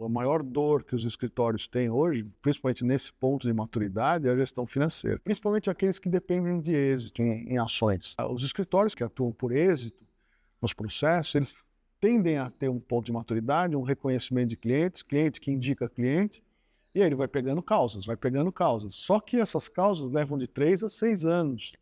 a maior dor que os escritórios têm hoje, principalmente nesse ponto de maturidade, é a gestão financeira. Principalmente aqueles que dependem de êxito em ações. Os escritórios que atuam por êxito nos processos, eles tendem a ter um ponto de maturidade, um reconhecimento de clientes, cliente que indica cliente, e aí ele vai pegando causas. Só que essas causas levam de 3 a 6 anos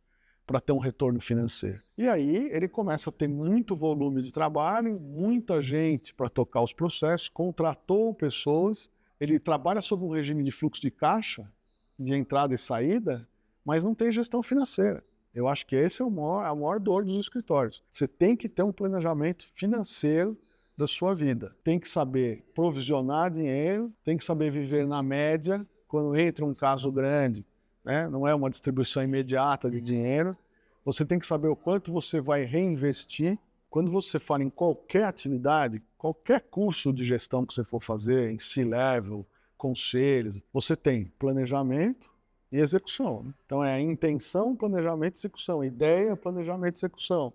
para ter um retorno financeiro. E aí ele começa a ter muito volume de trabalho, muita gente para tocar os processos, contratou pessoas, ele trabalha sob um regime de fluxo de caixa, de entrada e saída, mas não tem gestão financeira. Eu acho que esse é a maior dor dos escritórios. Você tem que ter um planejamento financeiro da sua vida. Tem que saber provisionar dinheiro, tem que saber viver na média. Quando entra um caso grande, né, não é uma distribuição imediata de dinheiro, você tem que saber o quanto você vai reinvestir. Quando você fala em qualquer atividade, qualquer curso de gestão que você for fazer, em C-Level, conselhos, você tem planejamento e execução, né? Então é intenção, planejamento e execução, ideia, planejamento e execução.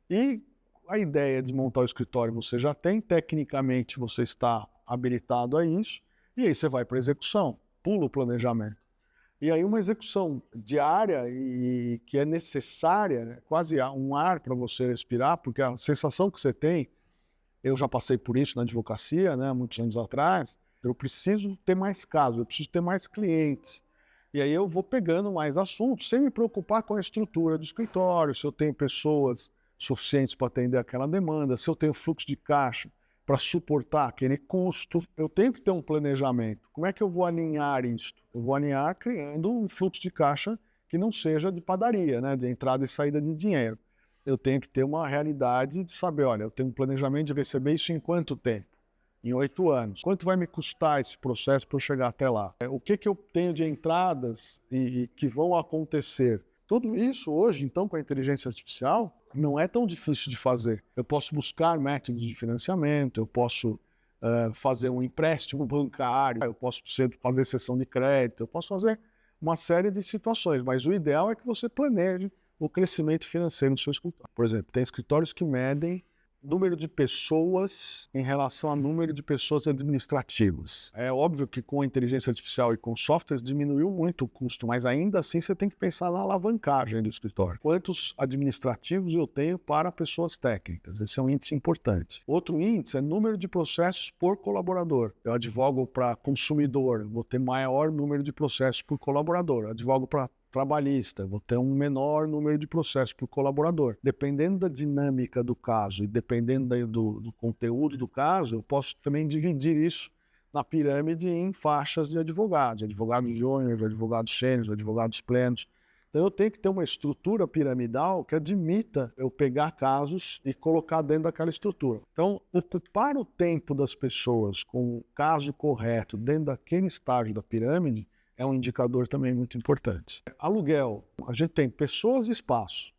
E a ideia de montar o escritório você já tem, tecnicamente você está habilitado a isso, e aí você vai para a execução, pula o planejamento. E aí uma execução diária e que é necessária, né? Quase um ar para você respirar, porque a sensação que você tem, eu já passei por isso na advocacia, né, muitos anos atrás, eu preciso ter mais casos, eu preciso ter mais clientes. E aí eu vou pegando mais assuntos, sem me preocupar com a estrutura do escritório, se eu tenho pessoas suficientes para atender aquela demanda, se eu tenho fluxo de caixa para suportar aquele custo, eu tenho que ter um planejamento. Como é que eu vou alinhar isso? Eu vou alinhar criando um fluxo de caixa que não seja de padaria, né, de entrada e saída de dinheiro. Eu tenho que ter uma realidade de saber, olha, eu tenho um planejamento de receber isso em quanto tempo? Em 8 anos. Quanto vai me custar esse processo para eu chegar até lá? O que eu tenho de entradas e que vão acontecer? Tudo isso hoje, então, com a inteligência artificial, não é tão difícil de fazer. Eu posso buscar métodos de financiamento, eu posso fazer um empréstimo bancário, eu posso fazer cessão de crédito, eu posso fazer uma série de situações, mas o ideal é que você planeje o crescimento financeiro do seu escritório. Por exemplo, tem escritórios que medem número de pessoas em relação ao número de pessoas administrativas. É óbvio que com a inteligência artificial e com softwares diminuiu muito o custo, mas ainda assim você tem que pensar na alavancagem do escritório. Quantos administrativos eu tenho para pessoas técnicas? Esse é um índice importante. Outro índice é número de processos por colaborador. Eu advogo para consumidor, vou ter maior número de processos por colaborador. Eu advogo para trabalhista, vou ter um menor número de processos por colaborador. Dependendo da dinâmica do caso e dependendo do conteúdo do caso, eu posso também dividir isso na pirâmide em faixas de advogados júnior, advogados sênior, advogados plenos. Então eu tenho que ter uma estrutura piramidal que admita eu pegar casos e colocar dentro daquela estrutura. Então, ocupar o tempo das pessoas com o caso correto dentro daquele estágio da pirâmide é um indicador também muito importante. Aluguel, a gente tem pessoas e espaço.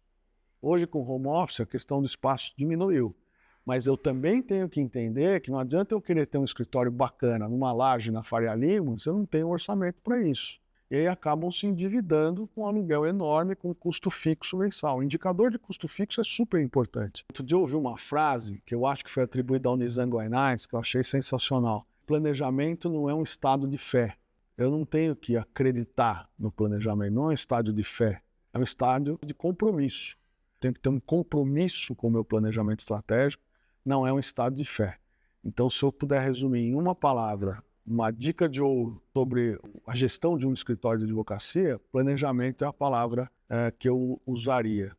Hoje, com home office, a questão do espaço diminuiu. Mas eu também tenho que entender que não adianta eu querer ter um escritório bacana numa laje na Faria Lima, se eu não tenho orçamento para isso. E aí acabam se endividando com um aluguel enorme, com custo fixo mensal. O indicador de custo fixo é super importante. Outro dia eu ouvi uma frase que eu acho que foi atribuída ao Nizam Guinness, que eu achei sensacional. Planejamento não é um estado de fé. Eu não tenho que acreditar no planejamento, não é um estado de fé, é um estado de compromisso. Tenho que ter um compromisso com o meu planejamento estratégico, não é um estado de fé. Então, se eu puder resumir em uma palavra, uma dica de ouro sobre a gestão de um escritório de advocacia, planejamento é a palavra que eu usaria.